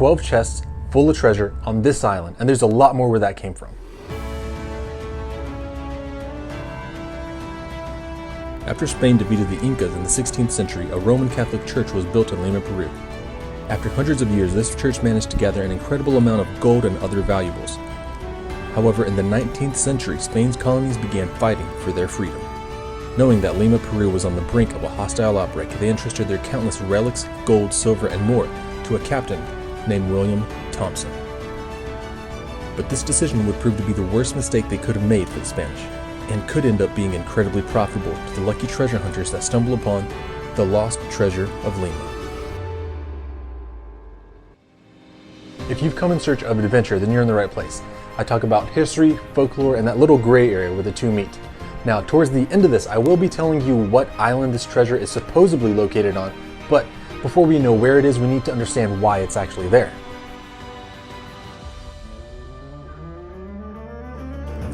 12 chests full of treasure on this island, and there's a lot more where that came from. After Spain defeated the Incas in the 16th century, a Roman Catholic church was built in Lima, Peru. After hundreds of years, this church managed to gather an incredible amount of gold and other valuables. However, in the 19th century, Spain's colonies began fighting for their freedom. Knowing that Lima, Peru was on the brink of a hostile outbreak, they entrusted their countless relics, gold, silver, and more to a captain named William Thompson. But this decision would prove to be the worst mistake they could have made for the Spanish, and could end up being incredibly profitable to the lucky treasure hunters that stumble upon the lost treasure of Lima. If you've come in search of adventure, then you're in the right place. I talk about history, folklore, and that little gray area where the two meet. Now, towards the end of this, I will be telling you what island this treasure is supposedly located on, but before we know where it is, we need to understand why it's actually there.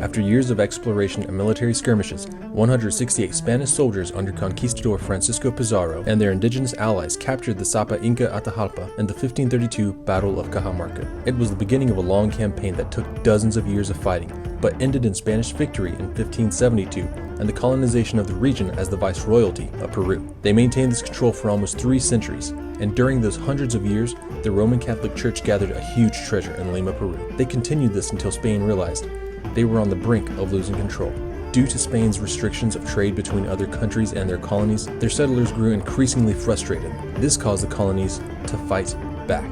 After years of exploration and military skirmishes, 168 Spanish soldiers under conquistador Francisco Pizarro and their indigenous allies captured the Sapa Inca Atahalpa in the 1532 Battle of Cajamarca. It was the beginning of a long campaign that took dozens of years of fighting, but ended in Spanish victory in 1572 and the colonization of the region as the Viceroyalty of Peru. They maintained this control for almost 3 centuries, and during those hundreds of years, the Roman Catholic Church gathered a huge treasure in Lima, Peru. They continued this until Spain realized they were on the brink of losing control. Due to Spain's restrictions of trade between other countries and their colonies, their settlers grew increasingly frustrated. This caused the colonies to fight back.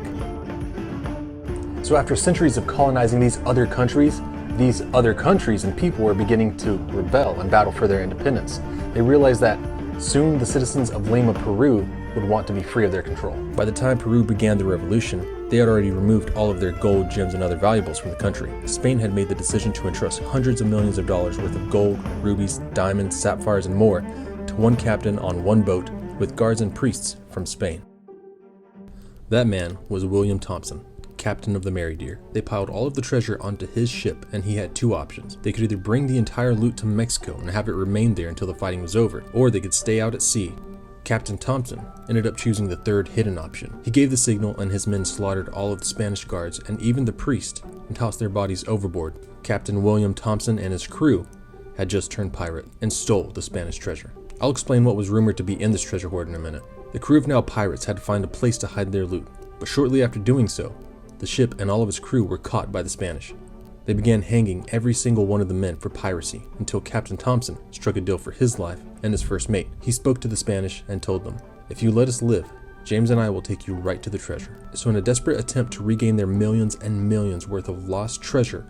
So after centuries of colonizing these other countries and people were beginning to rebel and battle for their independence. They realized that soon the citizens of Lima, Peru would want to be free of their control. By the time Peru began the revolution, they had already removed all of their gold, gems, and other valuables from the country. Spain had made the decision to entrust hundreds of millions of dollars worth of gold, rubies, diamonds, sapphires, and more to one captain on one boat with guards and priests from Spain. That man was William Thompson, captain of the Mary Dear. They piled all of the treasure onto his ship, and he had 2 options. They could either bring the entire loot to Mexico and have it remain there until the fighting was over, or they could stay out at sea. Captain Thompson ended up choosing the third hidden option. He gave the signal and his men slaughtered all of the Spanish guards and even the priest and tossed their bodies overboard. Captain William Thompson and his crew had just turned pirate and stole the Spanish treasure. I'll explain what was rumored to be in this treasure hoard in a minute. The crew of now pirates had to find a place to hide their loot, but shortly after doing so, the ship and all of its crew were caught by the Spanish. They began hanging every single one of the men for piracy until Captain Thompson struck a deal for his life and his first mate. He spoke to the Spanish and told them, "If you let us live, James and I will take you right to the treasure." So in a desperate attempt to regain their millions and millions worth of lost treasure,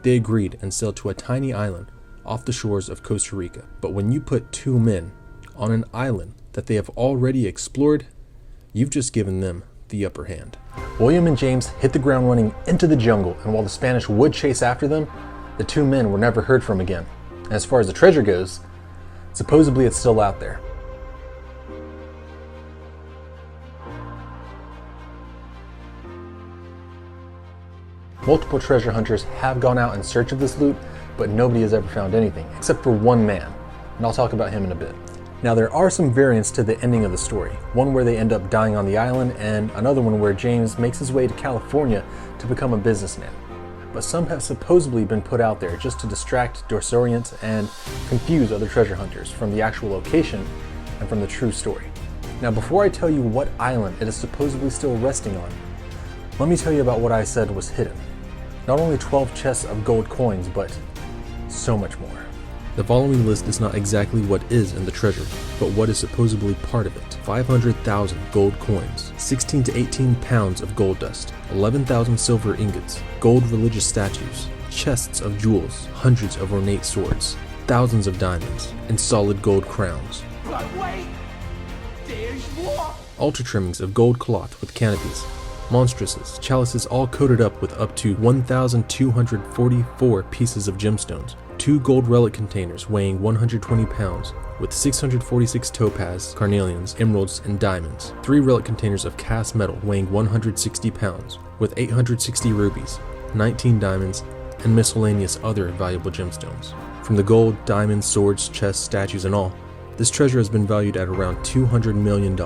they agreed and sailed to a tiny island off the shores of Costa Rica. But when you put 2 men on an island that they have already explored, you've just given them the upper hand. William and James hit the ground running into the jungle, and while the Spanish would chase after them, the 2 men were never heard from again. And as far as the treasure goes, supposedly it's still out there. Multiple treasure hunters have gone out in search of this loot, but nobody has ever found anything, except for one man, and I'll talk about him in a bit. Now, there are some variants to the ending of the story, one where they end up dying on the island, and another one where James makes his way to California to become a businessman. But some have supposedly been put out there just to distract, disorient, and confuse other treasure hunters from the actual location and from the true story. Now, before I tell you what island it is supposedly still resting on, let me tell you about what I said was hidden. Not only 12 chests of gold coins, but so much more. The following list is not exactly what is in the treasure, but what is supposedly part of it. 500,000 gold coins, 16 to 18 pounds of gold dust, 11,000 silver ingots, gold religious statues, chests of jewels, hundreds of ornate swords, thousands of diamonds, and solid gold crowns. But wait, there's more! Altar trimmings of gold cloth with canopies, monstruses, chalices all coated up with up to 1,244 pieces of gemstones, 2 gold relic containers weighing 120 pounds with 646 topaz, carnelians, emeralds, and diamonds, 3 relic containers of cast metal weighing 160 pounds with 860 rubies, 19 diamonds, and miscellaneous other valuable gemstones. From the gold, diamonds, swords, chests, statues, and all, This treasure has been valued at around $200 million,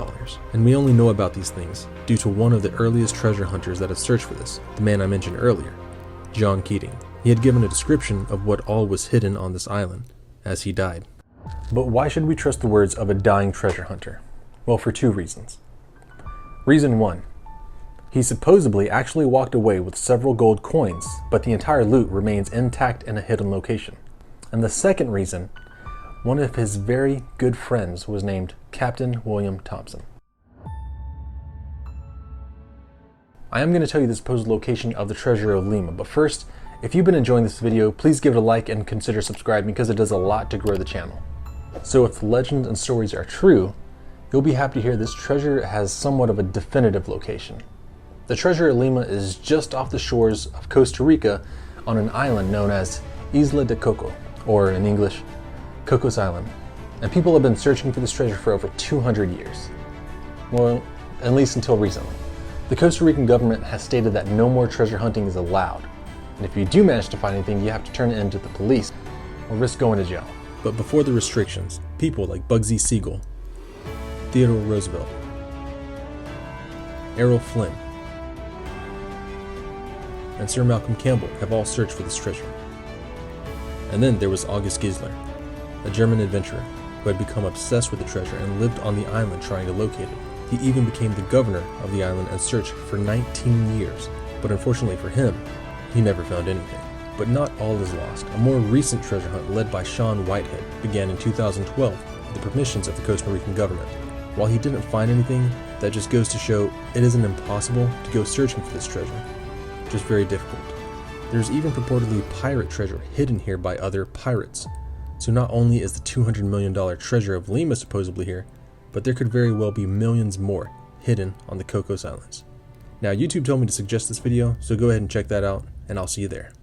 and we only know about these things due to one of the earliest treasure hunters that have searched for this, the man I mentioned earlier, John Keating. He had given a description of what all was hidden on this island as he died. But why should we trust the words of a dying treasure hunter? Well, for two reasons. Reason one, he supposedly actually walked away with several gold coins, but the entire loot remains intact in a hidden location. And the second reason, one of his very good friends was named Captain William Thompson. I am going to tell you the supposed location of the Treasure of Lima, but first, if you've been enjoying this video, please give it a like and consider subscribing because it does a lot to grow the channel. So if the legends and stories are true, you'll be happy to hear this treasure has somewhat of a definitive location. The Treasure of Lima is just off the shores of Costa Rica on an island known as Isla de Coco, or in English, Cocos Island, and people have been searching for this treasure for over 200 years. Well, at least until recently. The Costa Rican government has stated that no more treasure hunting is allowed, and if you do manage to find anything, you have to turn it in to the police or risk going to jail. But before the restrictions, people like Bugsy Siegel, Theodore Roosevelt, Errol Flynn, and Sir Malcolm Campbell have all searched for this treasure. And then there was August Gisler, a German adventurer who had become obsessed with the treasure and lived on the island trying to locate it. He even became the governor of the island and searched for 19 years, but unfortunately for him, he never found anything. But not all is lost. A more recent treasure hunt led by Sean Whitehead began in 2012 with the permissions of the Costa Rican government. While he didn't find anything, that just goes to show it isn't impossible to go searching for this treasure, just very difficult. There's even purportedly pirate treasure hidden here by other pirates. So not only is the $200 million Treasure of Lima supposedly here, but there could very well be millions more hidden on the Cocos Islands. Now YouTube told me to suggest this video, so go ahead and check that out, and I'll see you there.